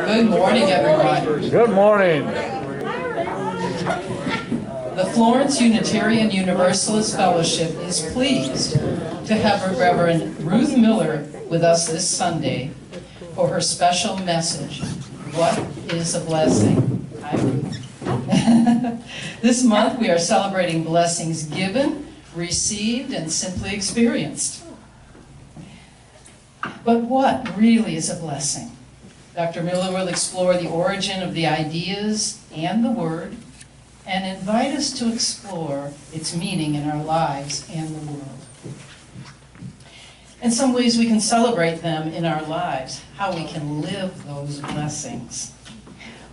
Good morning, everyone. Good morning. The Florence Unitarian Universalist Fellowship is pleased to have Reverend Ruth Miller with us this Sunday for her special message, What is a Blessing? Hi, Ruth. This month we are celebrating blessings given, received, and simply experienced. But what really is a blessing? Dr. Miller will explore the origin of the ideas and the word and invite us to explore its meaning in our lives and the world. In some ways we can celebrate them in our lives, how we can live those blessings.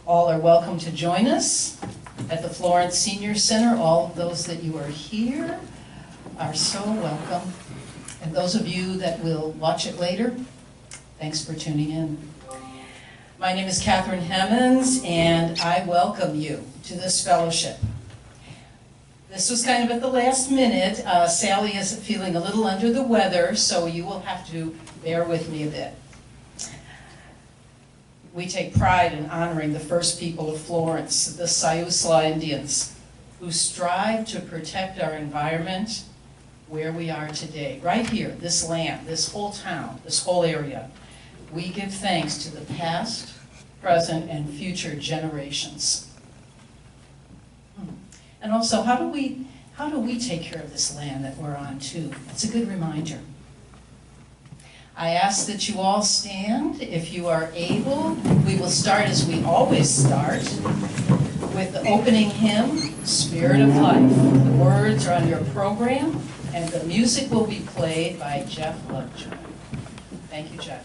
All are welcome to join us at the Florence Senior Center. All of those that you are here are so welcome. And those of you that will watch it later, thanks for tuning in. My name is Catherine Hemmons, and I welcome you to this fellowship. This was kind of at the last minute. Sally is feeling a little under the weather, so you will have to bear with me a bit. We take pride in honoring the first people of Florence, the Siuslaw Indians, who strive to protect our environment where we are today. Right here, this land, this whole town, this whole area. We give thanks to the past, present, and future generations. And also, how do we take care of this land that we're on too? It's a good reminder. I ask that you all stand if you are able. We will start as we always start with the opening hymn, Spirit of Life. The words are on your program, and the music will be played by Jeff Lovejoy. Thank you, Jeff.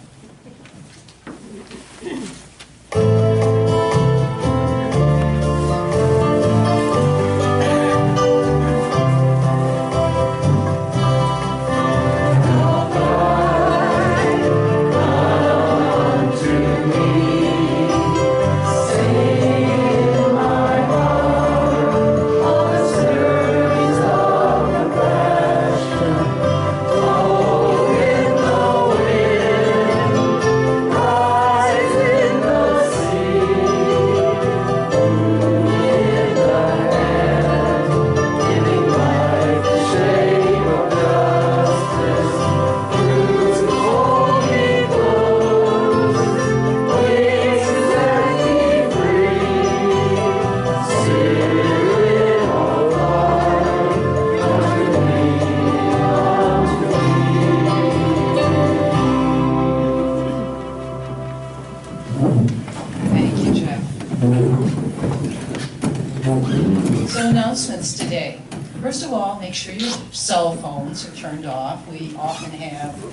Today. First of all, make sure your cell phones are turned off. We often have, a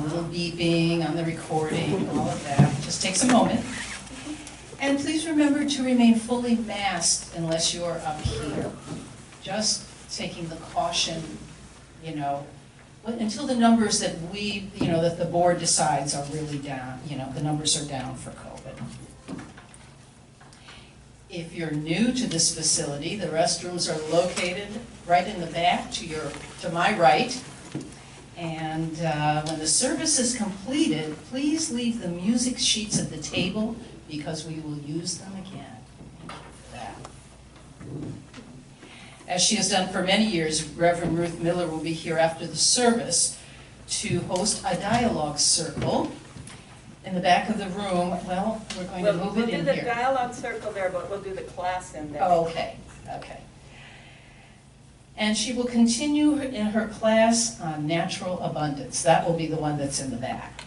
little beeping on the recording, all of that. Just takes a moment. And please remember to remain fully masked unless you're up here. Just taking the caution, until the numbers that that the board decides are really down, the numbers are down for COVID. If you're new to this facility, the restrooms are located right in the back to my right. And when the service is completed, please leave the music sheets at the table because we will use them again. Thank you for that. As she has done for many years, Reverend Ruth Miller will be here after the service to host a dialogue circle. In the back of the room, well, we're going to move it in here. We'll do the dialogue circle there, but we'll do the class in there. Oh, okay. And she will continue in her class on natural abundance. That will be the one that's in the back.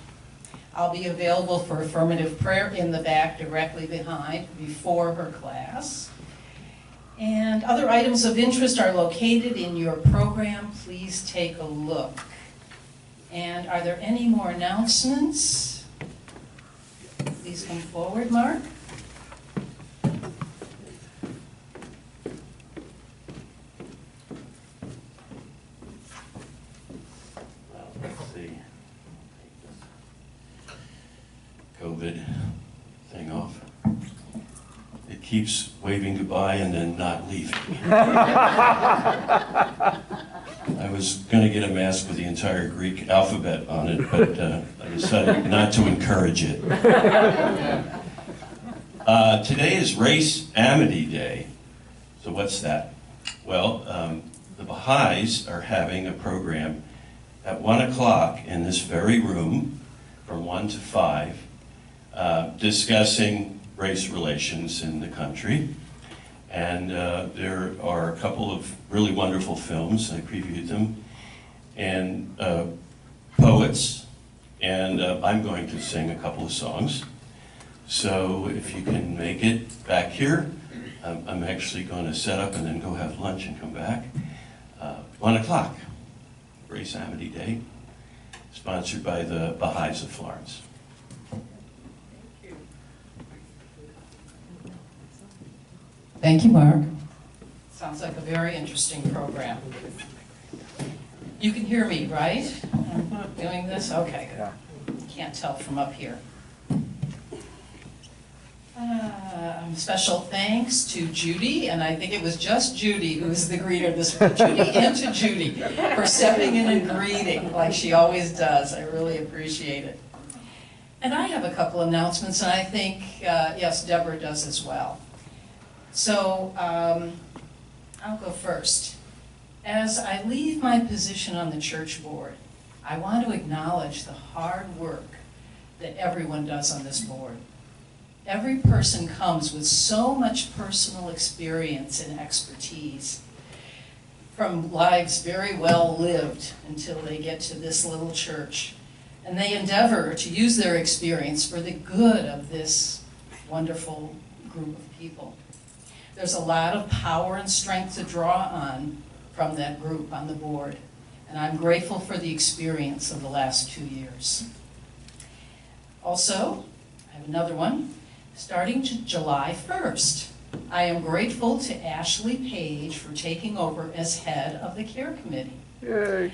I'll be available for affirmative prayer in the back, directly behind, before her class. And other items of interest are located in your program. Please take a look. And are there any more announcements? Please come forward, Mark. Let's see. COVID thing off. It keeps waving goodbye and then not leaving. I was going to get a mask with the entire Greek alphabet on it, but I decided not to encourage it. Today is Race Amity Day. So what's that? Well, the Baha'is are having a program at 1 o'clock in this very room from 1 to 5, discussing race relations in the country. And there are a couple of really wonderful films, I previewed them, and poets, and I'm going to sing a couple of songs. So if you can make it back here, I'm actually going to set up and then go have lunch and come back. 1 o'clock, Race Amity Day, sponsored by the Baha'is of Florence. Thank you, Mark. Sounds like a very interesting program. You can hear me, right? I'm doing this? Okay, good. Can't tell from up here. Special thanks to Judy, and I think it was just Judy who was the greeter this week. Judy and to Judy for stepping in and greeting like she always does. I really appreciate it. And I have a couple announcements, and I think, yes, Deborah does as well. So I'll go first. As I leave my position on the church board, I want to acknowledge the hard work that everyone does on this board. Every person comes with so much personal experience and expertise, from lives very well lived until they get to this little church. And they endeavor to use their experience for the good of this wonderful group of people. There's a lot of power and strength to draw on from that group on the board, and I'm grateful for the experience of the last 2 years. Also, I have another one. Starting July 1st, I am grateful to Ashley Page for taking over as head of the Care Committee. Yay.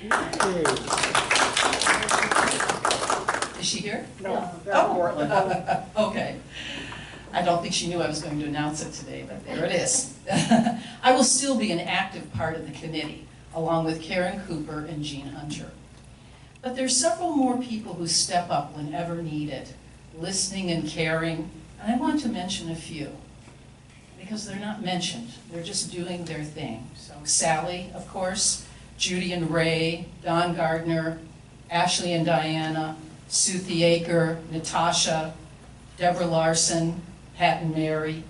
Is she here? No. Oh, okay. I don't think she knew I was going to announce it today, but there it is. I will still be an active part of the committee, along with Karen Cooper and Jean Hunter. But there's several more people who step up whenever needed, listening and caring, and I want to mention a few, because they're not mentioned. They're just doing their thing. So Sally, of course, Judy and Ray, Don Gardner, Ashley and Diana, Sue Theaker, Natasha, Deborah Larson, Pat and Mary,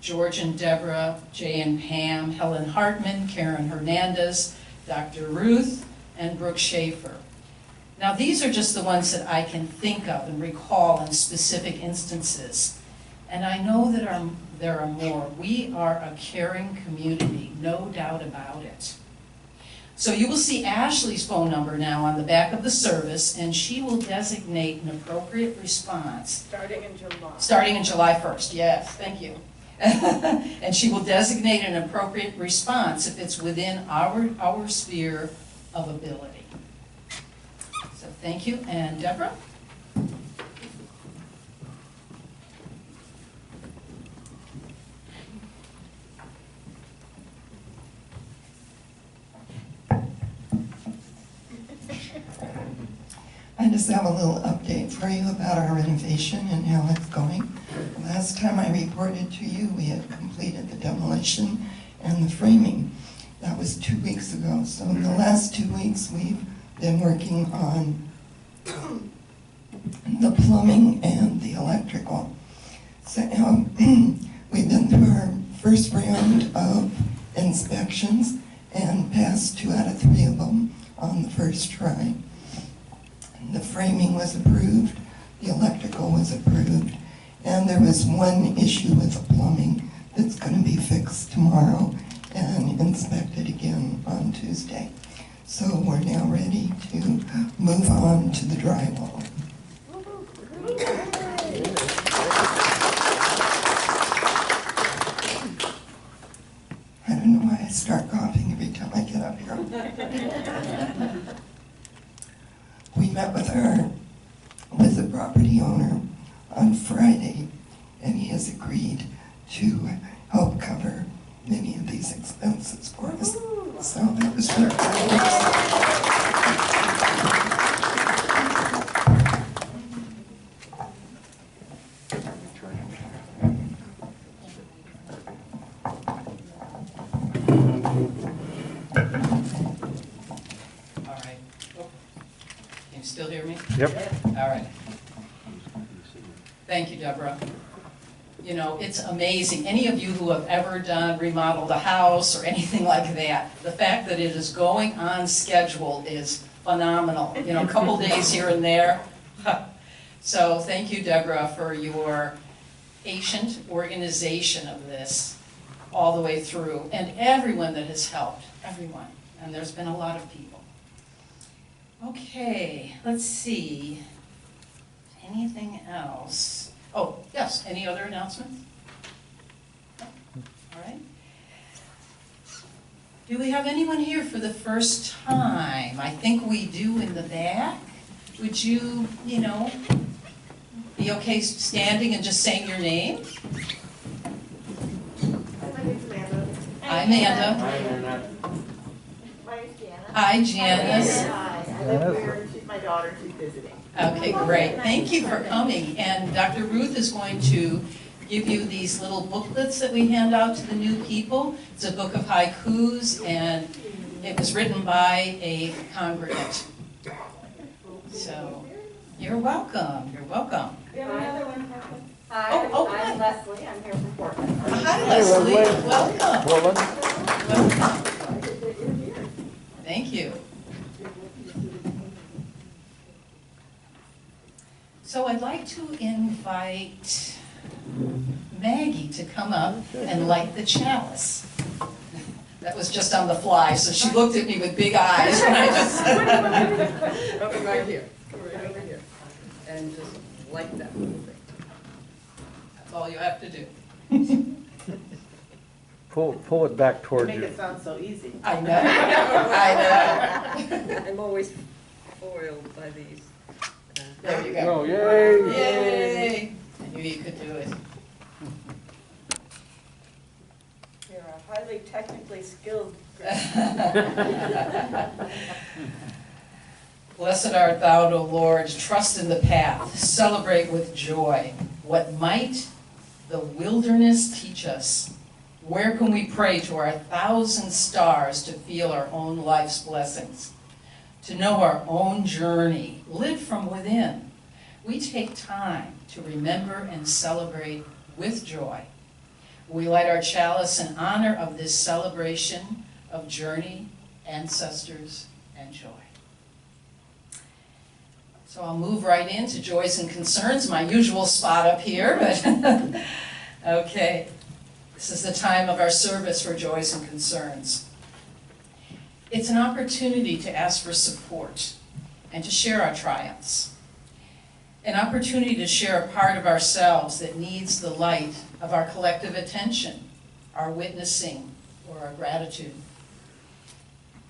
George and Deborah, Jay and Pam, Helen Hartman, Karen Hernandez, Dr. Ruth, and Brooke Schaefer. Now these are just the ones that I can think of and recall in specific instances. And I know that there are more. We are a caring community, no doubt about it. So you will see Ashley's phone number now on the back of the service, and she will designate an appropriate response. Starting in July. Starting in July 1st, yes, thank you. And she will designate an appropriate response if it's within our sphere of ability. So thank you, and Deborah? I just have a little update for you about our renovation and how it's going. Last time I reported to you, we had completed the demolition and the framing. That was 2 weeks ago. So in the last 2 weeks, we've been working on the plumbing and the electrical. So we've been through our first round of inspections and passed 2 out of 3 of them on the first try. The framing was approved, the electrical was approved, and there was one issue with the plumbing that's going to be fixed tomorrow and inspected again on Tuesday. So we're now ready to move on to the drywall. I don't know why I start coughing every time I get up here. We met with the property owner on Friday, and he has agreed to help cover many of these expenses for us. So that was really Yep. All right. Thank you, Deborah. You know, it's amazing. Any of you who have ever remodeled a house or anything like that, the fact that it is going on schedule is phenomenal. You know, a couple days here and there. So thank you, Deborah, for your patient organization of this all the way through, and everyone that has helped, everyone. And there's been a lot of people. Okay, let's see. Anything else? Oh, yes, any other announcements? No? All right. Do we have anyone here for the first time? I think we do in the back. Would you, be okay standing and just saying your name? My name's Amanda. Hi, Amanda. My name's Janice. Hi, Janice. Hi, I live here, and she's my daughter, she's visiting. Okay, great. Thank you for coming. And Dr. Ruth is going to give you these little booklets that we hand out to the new people. It's a book of haikus, and it was written by a congregant. So, you're welcome. You're welcome. We have another one, Papa. Hi, hi. I'm Leslie, I'm here from Portland. Hi, Leslie. Welcome. Portland. Welcome. Thank you. So I'd like to invite Maggie to come up and light the chalice. That was just on the fly, so she looked at me with big eyes when I just said. Come right here, come right over here, and just like that little thing. That's all you have to do. Pull it back towards Make you. it sound so easy. I know, I know. I'm always foiled by these. There you go. Oh, yay! Yay! I knew you could do it. You're a highly technically skilled group. Blessed art thou, O Lord, trust in the path, celebrate with joy. What might the wilderness teach us? Where can we pray to our 1,000 stars to feel our own life's blessings? To know our own journey, lit from within. We take time to remember and celebrate with joy. We light our chalice in honor of this celebration of journey, ancestors, and joy. So I'll move right into joys and concerns, my usual spot up here, but okay. This is the time of our service for joys and concerns. It's an opportunity to ask for support and to share our triumphs. An opportunity to share a part of ourselves that needs the light of our collective attention, our witnessing, or our gratitude.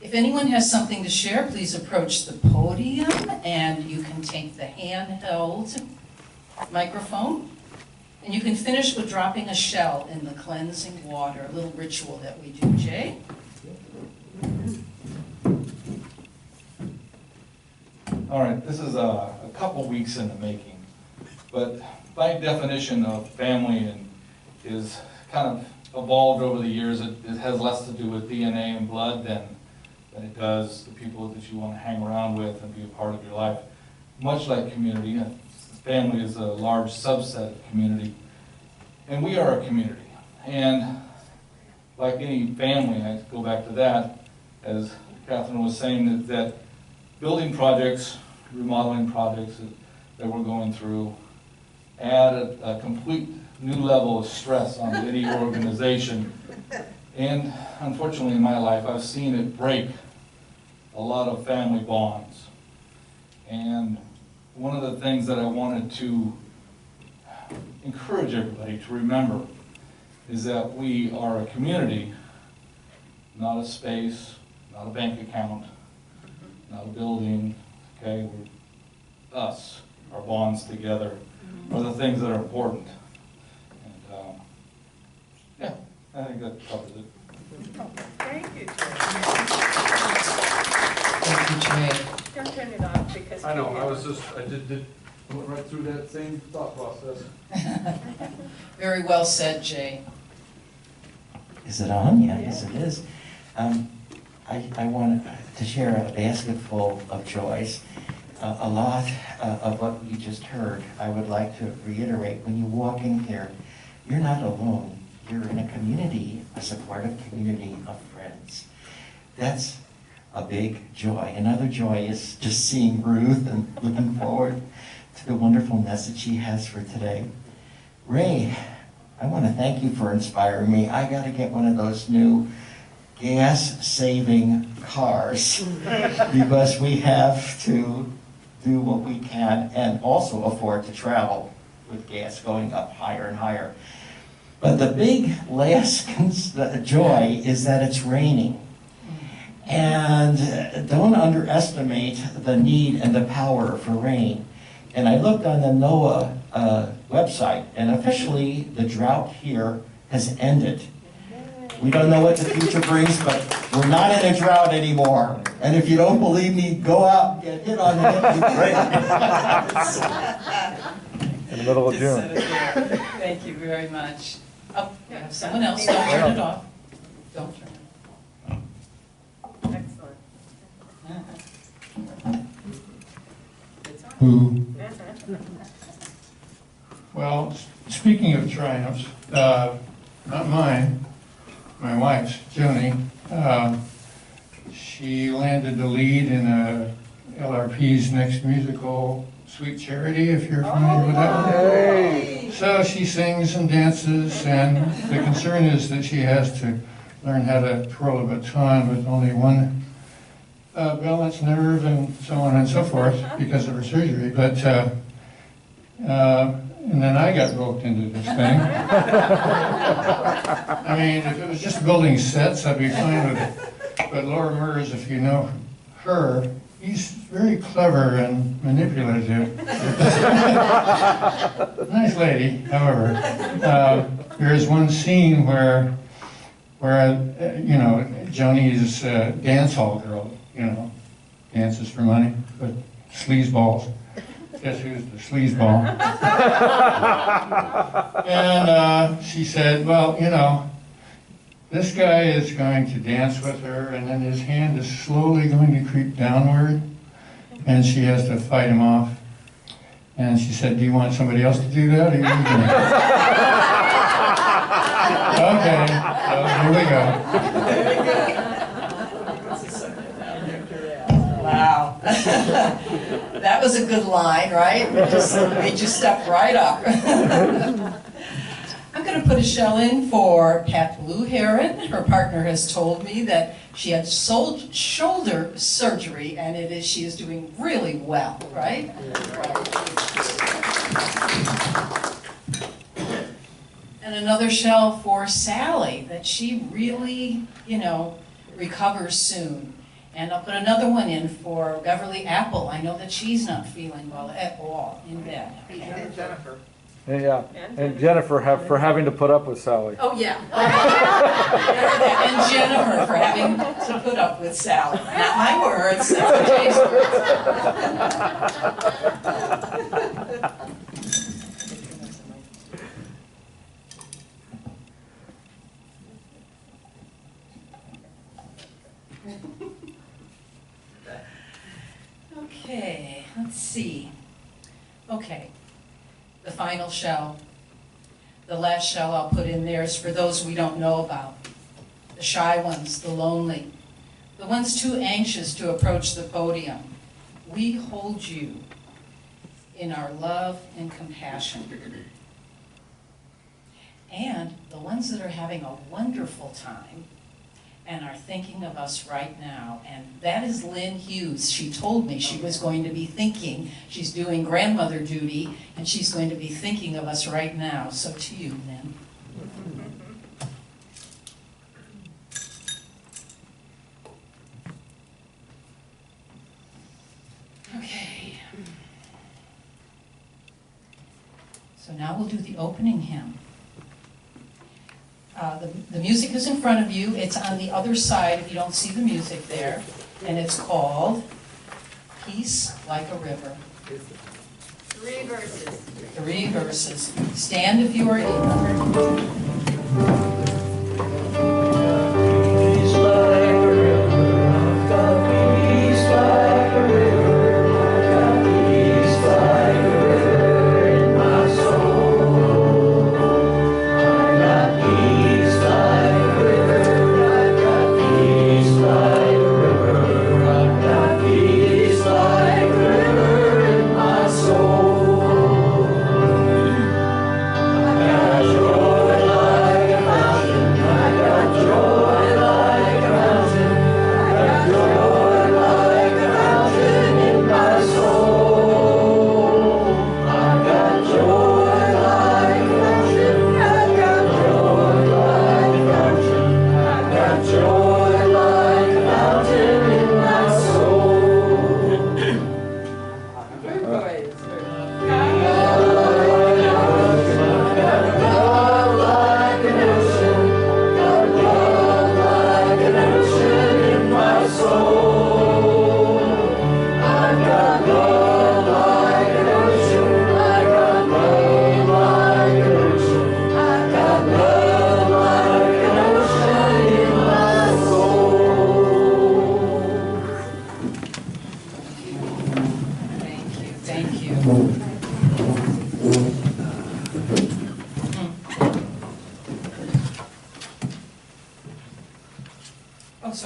If anyone has something to share, please approach the podium and you can take the handheld microphone. And you can finish with dropping a shell in the cleansing water, a little ritual that we do. Jay? All right, this is a couple weeks in the making, but my definition of family is kind of evolved over the years. It has less to do with DNA and blood than it does the people that you want to hang around with and be a part of your life. Much like community, family is a large subset of community, and we are a community. And like any family, I go back to that, as Catherine was saying, that building projects, remodeling projects that we're going through add a complete new level of stress on any organization. And unfortunately in my life, I've seen it break a lot of family bonds. And one of the things that I wanted to encourage everybody to remember is that we are a community, not a space, not a bank account, not a building, okay? We're us, our bonds together are the things that are important. And yeah, I think that covers it. Thank you, Jay. Thank you, Jay. Don't turn it off because. I know, I went right through that same thought process. Very well said, Jay. Is it on? Yeah, yes it is. I want to share a basket full of joys. a lot of what you just heard, I would like to reiterate. When you walk in here, you're not alone. You're in a community, a supportive community of friends. That's a big joy. Another joy is just seeing Ruth and looking forward to the wonderful message she has for today. Ray, I want to thank you for inspiring me. I got to get one of those new gas-saving cars because we have to do what we can and also afford to travel with gas going up higher and higher. But the big last joy is that it's raining. And don't underestimate the need and the power for rain. And I looked on the NOAA website, and officially the drought here has ended. We don't know what the future brings, but we're not in a drought anymore. And if you don't believe me, go out and get hit on it. In the middle of Just June. set it there. Thank you very much. Oh, we have someone else. Don't turn it off. Don't turn it Excellent. off. Who? Well, speaking of triumphs, not mine, my wife's, Joni. She landed the lead in LRP's next musical, Sweet Charity, if you're familiar with that one. Hey. So she sings and dances, and the concern is that she has to learn how to twirl a baton with only one balance nerve and so on and so forth because of her surgery. But and then I got roped into this thing. I mean, if it was just building sets, I'd be fine with it. But Laura Mers, if you know her, he's very clever and manipulative. Nice lady, however. There's one scene where you know, Joni's dance hall girl, you know, dances for money, but sleazeballs. Guess who's the sleazeball? And she said, well, you know, this guy is going to dance with her, and then his hand is slowly going to creep downward, and she has to fight him off. And she said, do you want somebody else to do that? Or you okay, so here we go. Wow. That was a good line, right? It just made you step right up. I'm going to put a shell in for Pat Blue Heron. Her partner has told me that she had shoulder surgery, and she is doing really well, right? And another shell for Sally, that she really, you know, recovers soon. And I'll put another one in for Beverly Apple. I know that she's not feeling well at all in bed. And Jennifer. Yeah, and Jennifer for having to put up with Sally. Oh, yeah. And Jennifer for having to put up with Sally. Not my words, that's Jay's Okay, let's see. Okay, the final shell. The last shell I'll put in there is for those we don't know about. The shy ones, the lonely, the ones too anxious to approach the podium. We hold you in our love and compassion. And the ones that are having a wonderful time and are thinking of us right now. And that is Lynn Hughes. She told me she was going to be thinking, she's doing grandmother duty, and she's going to be thinking of us right now. So to you, Lynn. Okay. So now we'll do the opening hymn. The music is in front of you. It's on the other side if you don't see the music there. And it's called Peace Like a River. 3 verses. 3 verses. Stand if you are able. Peace like a river,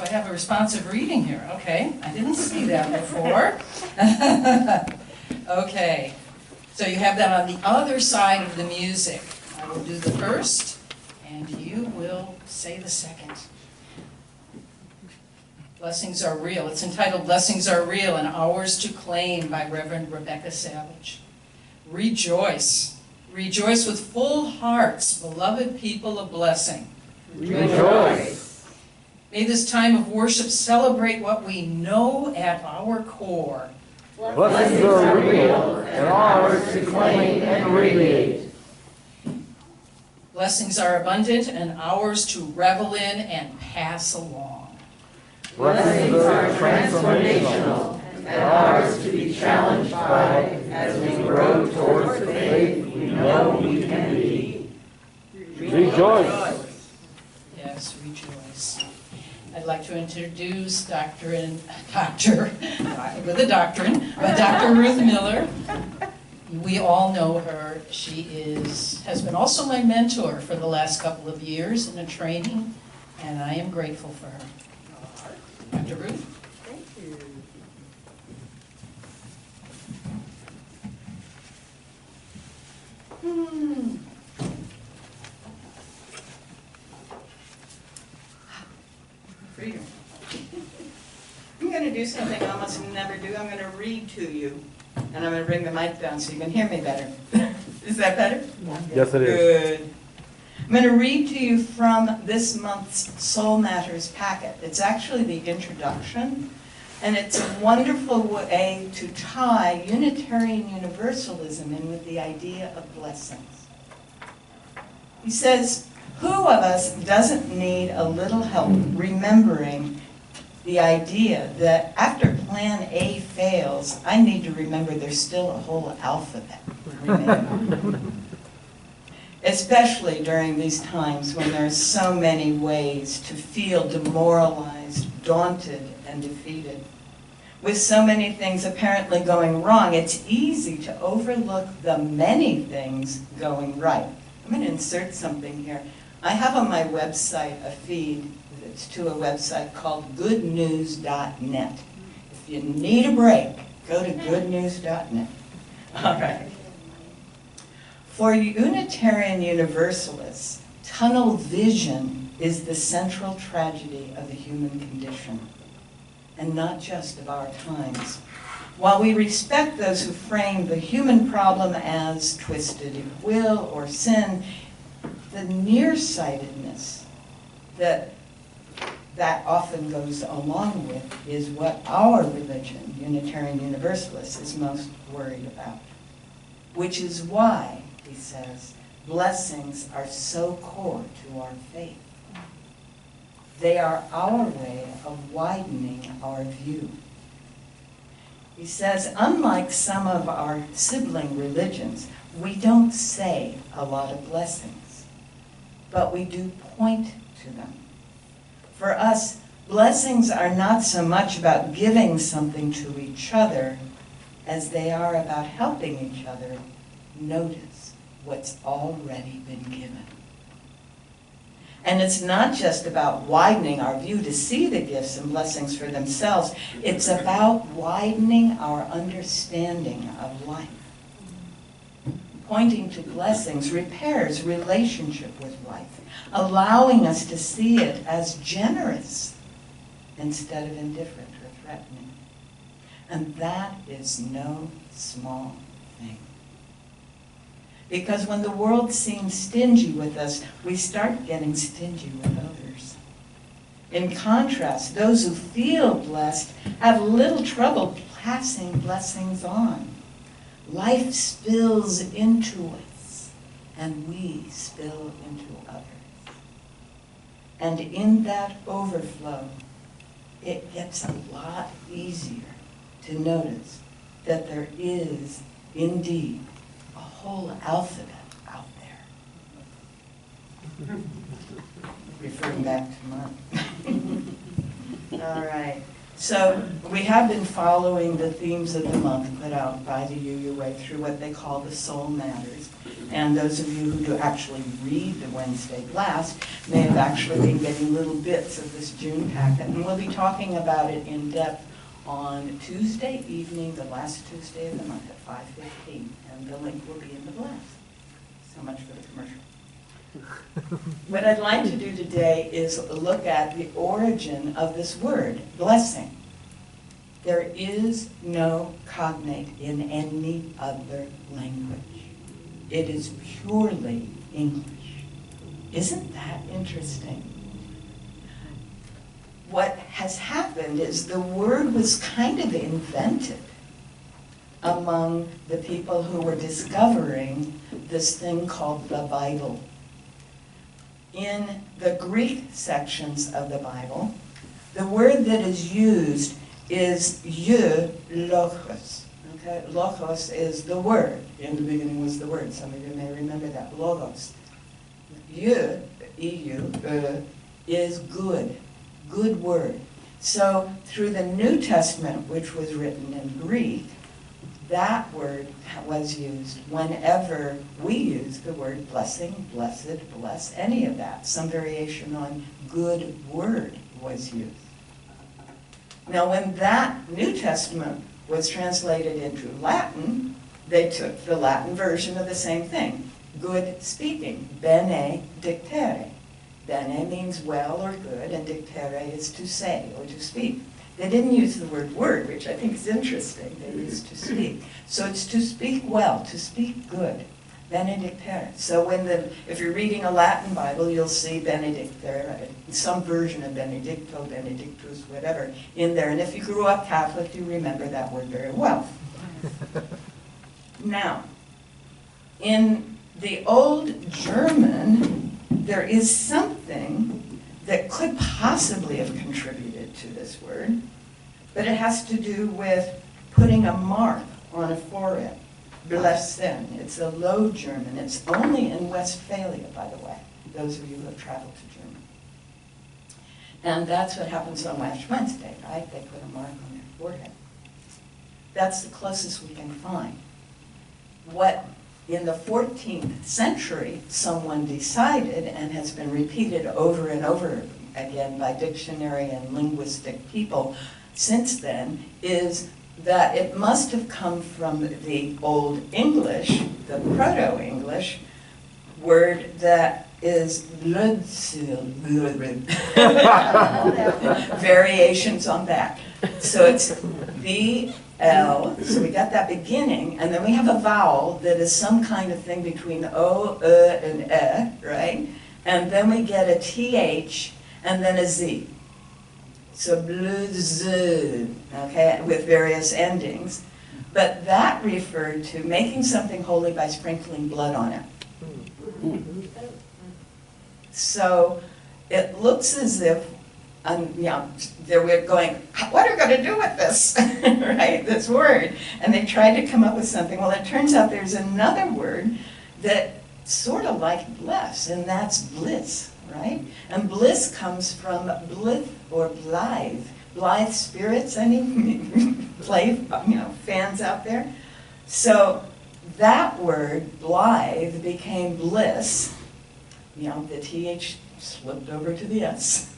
I have a responsive reading here. Okay, I didn't see that before. Okay, so you have that on the other side of the music. I will do the first, and you will say the second. Blessings Are Real. It's entitled Blessings Are Real and Ours to Claim by Reverend Rebecca Savage. Rejoice. Rejoice with full hearts, beloved people of blessing. Rejoice. May this time of worship celebrate what we know at our core. Blessings are real and ours to claim and radiate. Blessings are abundant and ours to revel in and pass along. Blessings are transformational and ours to be challenged by as we grow towards the faith we know we can be. Rejoice. Yes, rejoice. I'd like to introduce Dr. Ruth Miller. We all know her. She has been also my mentor for the last couple of years in the training, and I am grateful for her. Dr. Ruth? Thank you. Freedom. I'm going to do something I almost never do. I'm going to read to you, and I'm going to bring the mic down so you can hear me better. Is that better? Yes, it is. Good. I'm going to read to you from this month's Soul Matters packet. It's actually the introduction, and it's a wonderful way to tie Unitarian Universalism in with the idea of blessings. He says, who of us doesn't need a little help remembering the idea that after plan A fails, I need to remember there's still a whole alphabet remaining. Especially during these times when there's so many ways to feel demoralized, daunted, and defeated. With so many things apparently going wrong, it's easy to overlook the many things going right. I'm going to insert something here. I have on my website a feed that's to a website called goodnews.net. If you need a break, go to goodnews.net. All right. For Unitarian Universalists, tunnel vision is the central tragedy of the human condition, and not just of our times. While we respect those who frame the human problem as twisted will or sin, the nearsightedness that often goes along with is what our religion, Unitarian Universalists, is most worried about. Which is why, he says, blessings are so core to our faith. They are our way of widening our view. He says, unlike some of our sibling religions, we don't say a lot of blessings, but we do point to them. For us, blessings are not so much about giving something to each other as they are about helping each other notice what's already been given. And it's not just about widening our view to see the gifts and blessings for themselves. It's about widening our understanding of life. Pointing to blessings repairs relationship with life, allowing us to see it as generous instead of indifferent or threatening. And that is no small thing. Because when the world seems stingy with us, we start getting stingy with others. In contrast, those who feel blessed have little trouble passing blessings on. Life spills into us, and we spill into others. And in that overflow, it gets a lot easier to notice that there is indeed a whole alphabet out there. Referring back to mine. All right. So we have been following the themes of the month put out by the UUA through what they call the Soul Matters. And those of you who do actually read the Wednesday blast may have actually been getting little bits of this June packet. And we'll be talking about it in depth on Tuesday evening, the last Tuesday of the month at 5:15. And the link will be in the blast. So much for the commercial. What I'd like to do today is look at the origin of this word, blessing. There is no cognate in any other language. It is purely English. Isn't that interesting? What has happened is the word was kind of invented among the people who were discovering this thing called the Bible. In the Greek sections of the Bible, the word that is used is logos. Okay? Logos is the word. In the beginning was the word. Some of you may remember that. Logos. E-U, is good. Good word. So through the New Testament, which was written in Greek, that word was used whenever we use the word blessing, blessed, bless, any of that. Some variation on good word was used. Now, when that New Testament was translated into Latin, they took the Latin version of the same thing. Good speaking, bene dictere. Bene means well or good, and dictere is to say or to speak. They didn't use the word word, which I think is interesting. They used to speak. So it's to speak well, to speak good. Benedictere. So if you're reading a Latin Bible, you'll see benedictere, some version of benedicto, benedictus, whatever, in there. And if you grew up Catholic, you remember that word very well. Now, in the old German, there is something that could possibly have contributed to this word, but it has to do with putting a mark on a forehead. Blessen. It's a Low German. It's only in Westphalia, by the way, those of you who have traveled to Germany. And that's what happens on Ash Wednesday, right? They put a mark on their forehead. That's the closest we can find. What in the 14th century someone decided, and has been repeated over and over again by dictionary and linguistic people since then, is that it must have come from the Old English, the Proto-English, word that is variations on that. So it's B-L, so we got that beginning, and then we have a vowel that is some kind of thing between O, and E, right? And then we get a TH, and then a Z. So blues, okay, with various endings. But that referred to making something holy by sprinkling blood on it. So it looks as if, they were going, what are we going to do with this, right, this word? And they tried to come up with something. Well, it turns out there's another word that sort of like bless, and that's bliss. Right? And bliss comes from blith or blithe. Blithe spirits, play, fans out there. So that word, blithe, became bliss. The TH slipped over to the S.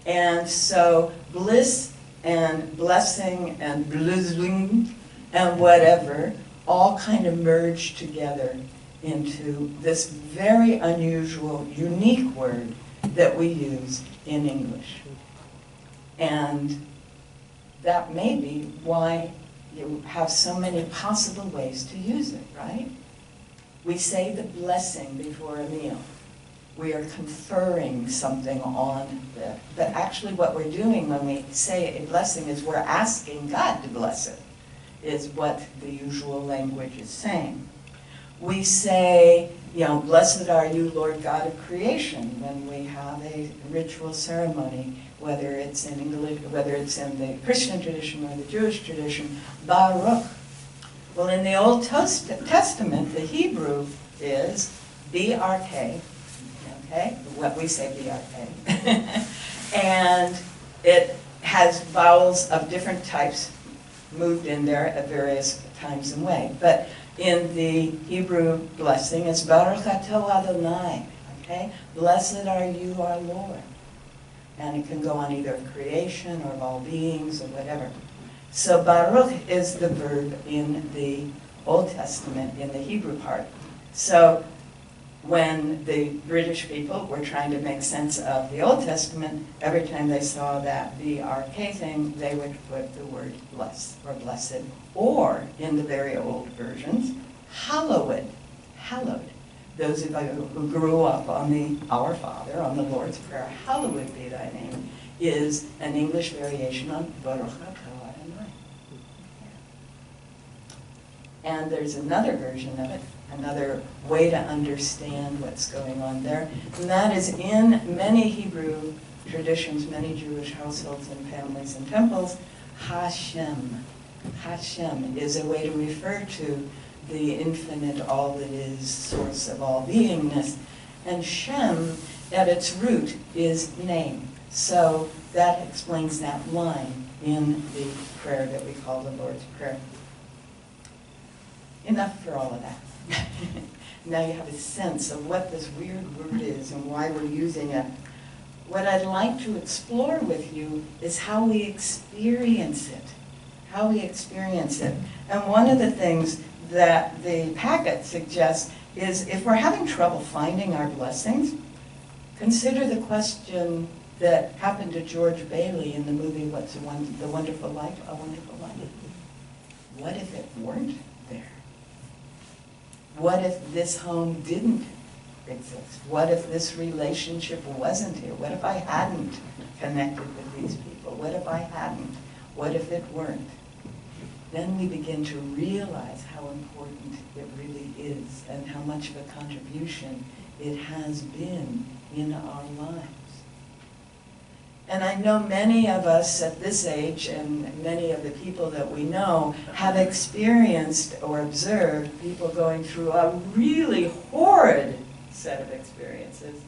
And so bliss and blessing and blissing and whatever all kind of merged together into this very unusual, unique word that we use in English. And that may be why you have so many possible ways to use it, right? We say the blessing before a meal. We are conferring something on it. But actually what we're doing when we say a blessing is we're asking God to bless it, is what the usual language is saying. We say, blessed are you, Lord God of creation, when we have a ritual ceremony, whether it's in English, whether it's in the Christian tradition or the Jewish tradition, Baruch. Well, in the Old Testament, the Hebrew is B-R-K, okay? What we say B-R-K. And it has vowels of different types moved in there at various times and way. But in the Hebrew blessing is Baruch Atah Adonai, okay? Blessed are you, our Lord. And it can go on either of creation or of all beings or whatever. So Baruch is the verb in the Old Testament, in the Hebrew part. So when the British people were trying to make sense of the Old Testament, every time they saw that BRK thing, they would put the word bless or blessed, or in the very old versions, hallowed, hallowed. Those of you who grew up on the Our Father, on the Lord's Prayer, hallowed be thy name, is an English variation on Baruch Atah Adonai. And there's another version of it, another way to understand what's going on there. And that is in many Hebrew traditions, many Jewish households and families and temples, Hashem. Hashem is a way to refer to the infinite, all that is, source of all beingness. And Shem, at its root, is name. So that explains that line in the prayer that we call the Lord's Prayer. Enough for all of that. Now you have a sense of what this weird word is and why we're using it. What I'd like to explore with you is how we experience it. How we experience it. And one of the things that the packet suggests is if we're having trouble finding our blessings, consider the question that happened to George Bailey in the movie The Wonderful Life, A Wonderful Life. What if it weren't there? What if this home didn't exist? What if this relationship wasn't here? What if I hadn't connected with these people? What if I hadn't? What if it weren't? Then we begin to realize how important it really is and how much of a contribution it has been in our lives. And I know many of us at this age and many of the people that we know have experienced or observed people going through a really horrid set of experiences,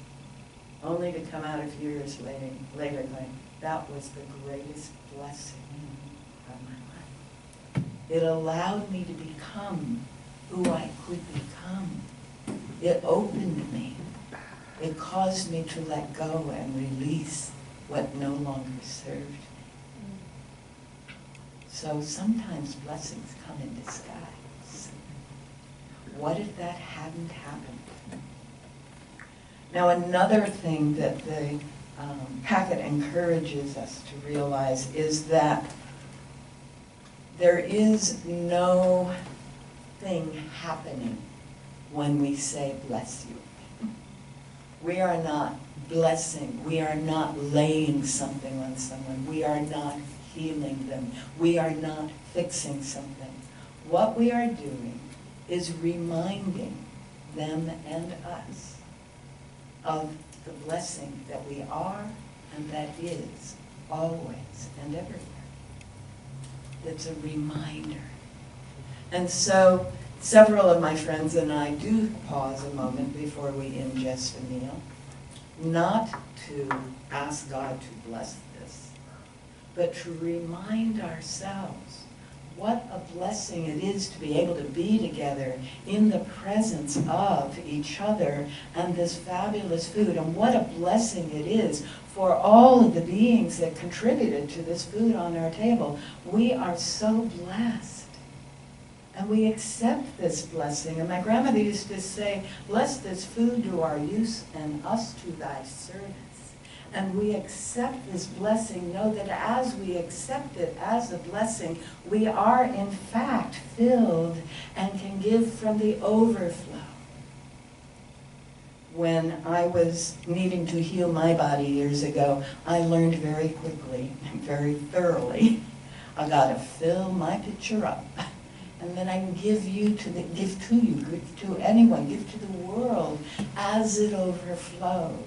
only to come out a few years later going, that was the greatest blessing of my life. It allowed me to become who I could become. It opened me. It caused me to let go and release what no longer served. So sometimes blessings come in disguise. What if that hadn't happened? Now another thing that the packet encourages us to realize is that there is no thing happening when we say bless you. We are not blessing. We are not laying something on someone. We are not healing them. We are not fixing something. What we are doing is reminding them and us of the blessing that we are and that is always and everywhere. It's a reminder. And so several of my friends and I do pause a moment before we ingest a meal, not to ask God to bless this, but to remind ourselves what a blessing it is to be able to be together in the presence of each other and this fabulous food, and what a blessing it is for all of the beings that contributed to this food on our table. We are so blessed. And we accept this blessing. And my grandmother used to say, bless this food to our use and us to thy service. And we accept this blessing, know that as we accept it as a blessing, we are in fact filled and can give from the overflow. When I was needing to heal my body years ago, I learned very quickly, very thoroughly, I gotta fill my pitcher up. And then I can give to anyone, give to the world as it overflows.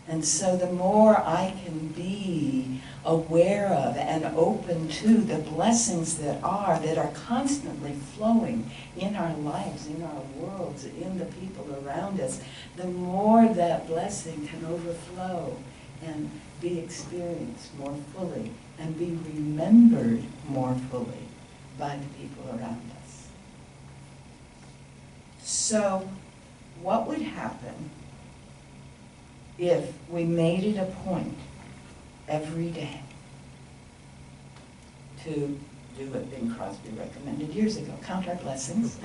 And so the more I can be aware of and open to the blessings that are constantly flowing in our lives, in our worlds, in the people around us, the more that blessing can overflow and be experienced more fully and be remembered more fully by the people around us. So what would happen if we made it a point every day to do what Bing Crosby recommended years ago, count our blessings,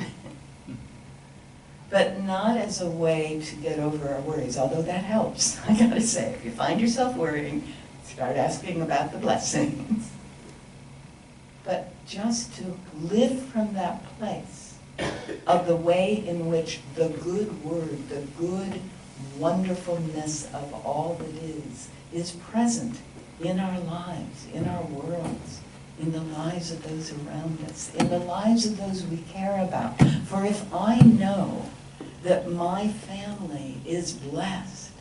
but not as a way to get over our worries, although that helps, I gotta say. If you find yourself worrying, start asking about the blessings. But just to live from that place of the way in which the good word, the good wonderfulness of all that is present in our lives, in our worlds, in the lives of those around us, in the lives of those we care about. For if I know that my family is blessed,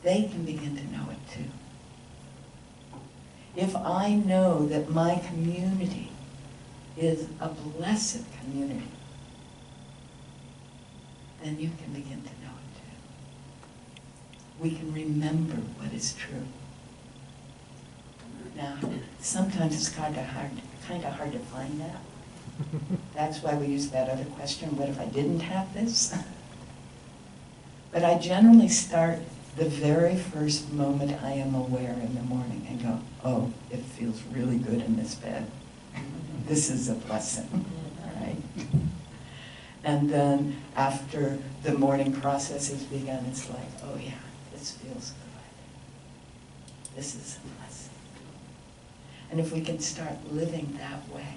they can begin to know it too. If I know that my community is a blessed community, then you can begin to know it too. We can remember what is true. Now, sometimes it's kind of hard to find that. That's why we use that other question, what if I didn't have this? But I generally start the very first moment I am aware in the morning and go, oh, it feels really good in this bed. This is a blessing, all right? And then after the morning process has begun, it's like, oh yeah, this feels good. This is a blessing. And if we can start living that way,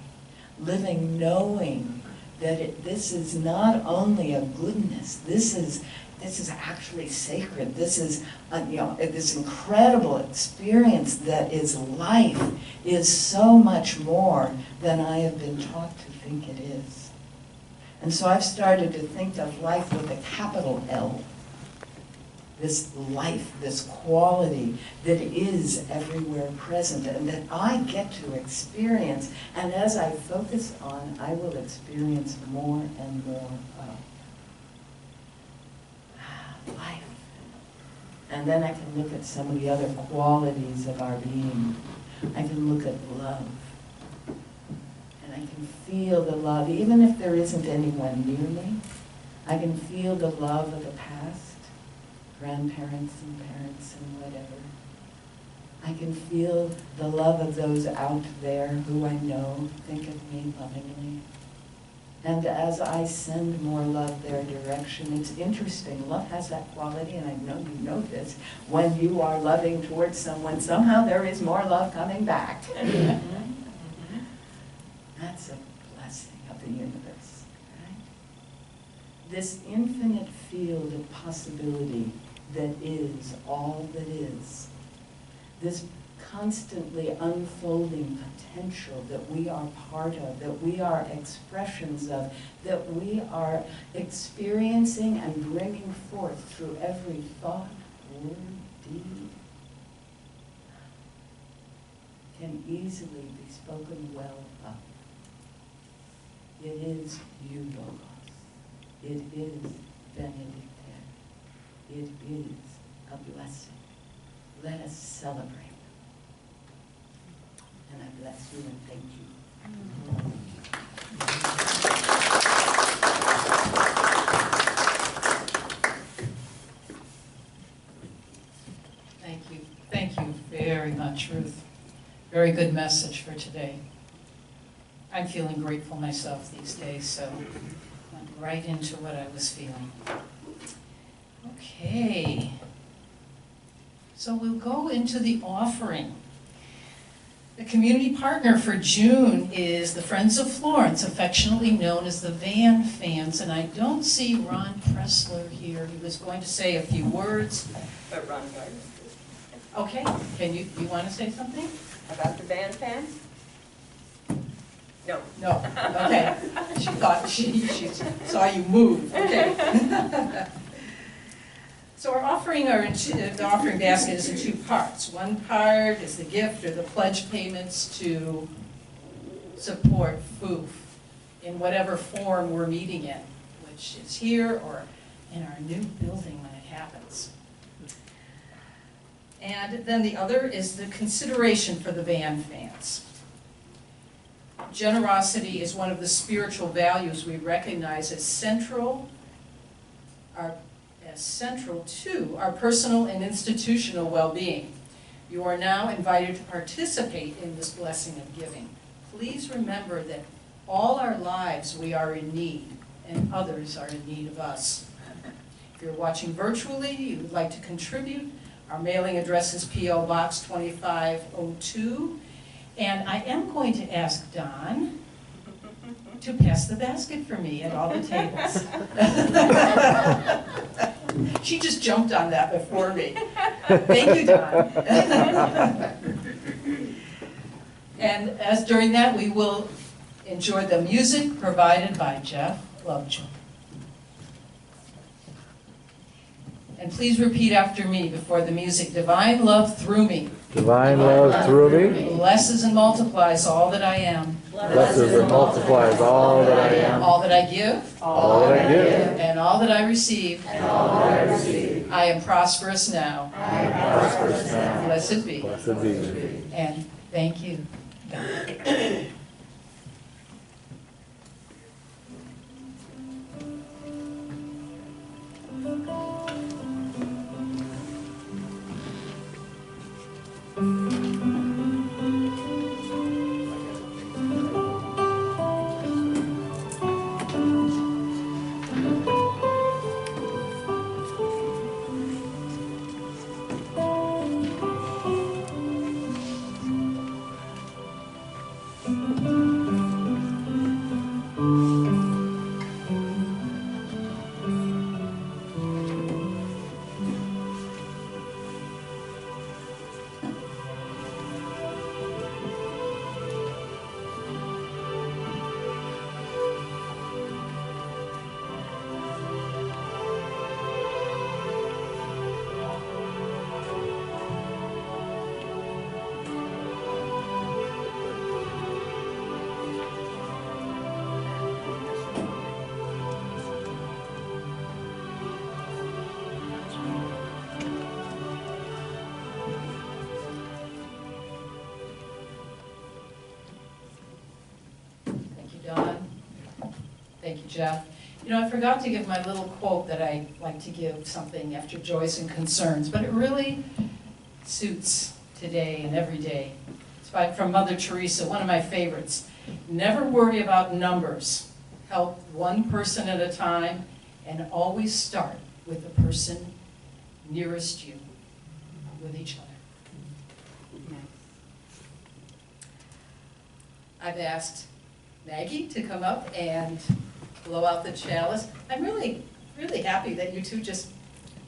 living knowing that this is not only a goodness, this is actually sacred. This is this incredible experience that is life is so much more than I have been taught to think it is. And so I've started to think of life with a capital L. This life, this quality that is everywhere present and that I get to experience. And as I focus on, I will experience more and more of life. And then I can look at some of the other qualities of our being. I can look at love. And I can feel the love, even if there isn't anyone near me. I can feel the love of the past. Grandparents and parents and whatever. I can feel the love of those out there who I know think of me lovingly. And as I send more love their direction, it's interesting. Love has that quality, and I know you know this. When you are loving towards someone, somehow there is more love coming back. That's a blessing of the universe, right? This infinite field of possibility that is all that is. This constantly unfolding potential that we are part of, that we are expressions of, that we are experiencing and bringing forth through every thought, word, deed, can easily be spoken well of. It is Logos. It is Benedictus. It is a blessing. Let us celebrate. And I bless you and thank you. Thank you. Thank you very much, Ruth. Very good message for today. I'm feeling grateful myself these days, so went right into what I was feeling. Okay. So we'll go into the offering. The community partner for June is the Friends of Florence, affectionately known as the Van Fans, and I don't see Ron Pressler here. He was going to say a few words. But Ron Gardner. Okay, can you want to say something? About the band fans? No. No, okay. She thought she saw you move, okay. So our offering, the offering basket is in two parts. One part is the gift or the pledge payments to support FUUF in whatever form we're meeting in, which is here or in our new building when it happens. And then the other is the consideration for the Van Fans. generosity is one of the spiritual values we recognize as central to our personal and institutional well-being. You are now invited to participate in this blessing of giving. Please remember that all our lives we are in need, and others are in need of us. If you're watching virtually, you would like to contribute, our mailing address is P.O. Box 2502. And I am going to ask Dawn to pass the basket for me at all the tables. She just jumped on that before me. Thank you, Dawn. And as during that, we will enjoy the music provided by Jeff Lovejoy. And please repeat after me before the music. Divine love through me. Divine love through me Blesses and multiplies all that I am. blesses and multiplies all that I am, All that I give. all that I give, And all that I receive. I am prosperous now. Blessed be. blessed be. And thank you. Thank you, Jeff. You know, I forgot to give my little quote that I like to give something after joys and concerns, but it really suits today and every day. It's from Mother Teresa, one of my favorites. Never worry about numbers. Help one person at a time, and always start with the person nearest you, with each other. I've asked Maggie to come up and blow out the chalice. I'm really, really happy that you two just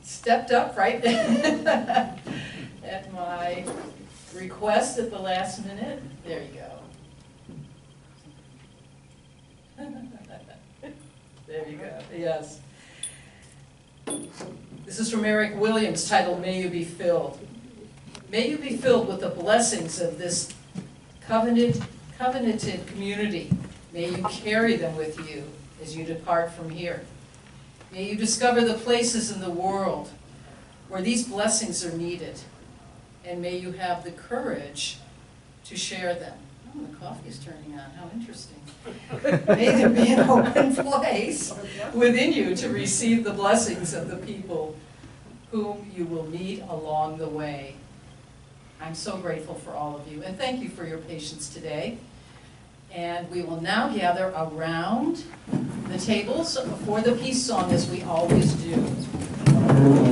stepped up right at my request at the last minute. There you go. There you go, yes. This is from Eric Williams, titled, May You Be Filled. May you be filled with the blessings of this covenanted community. May you carry them with you as you depart from here. May you discover the places in the world where these blessings are needed. And may you have the courage to share them. Oh, the coffee's turning on, how interesting. May there be an open place within you to receive the blessings of the people whom you will meet along the way. I'm so grateful for all of you, and thank you for your patience today. And we will now gather around the tables for the peace song, as we always do.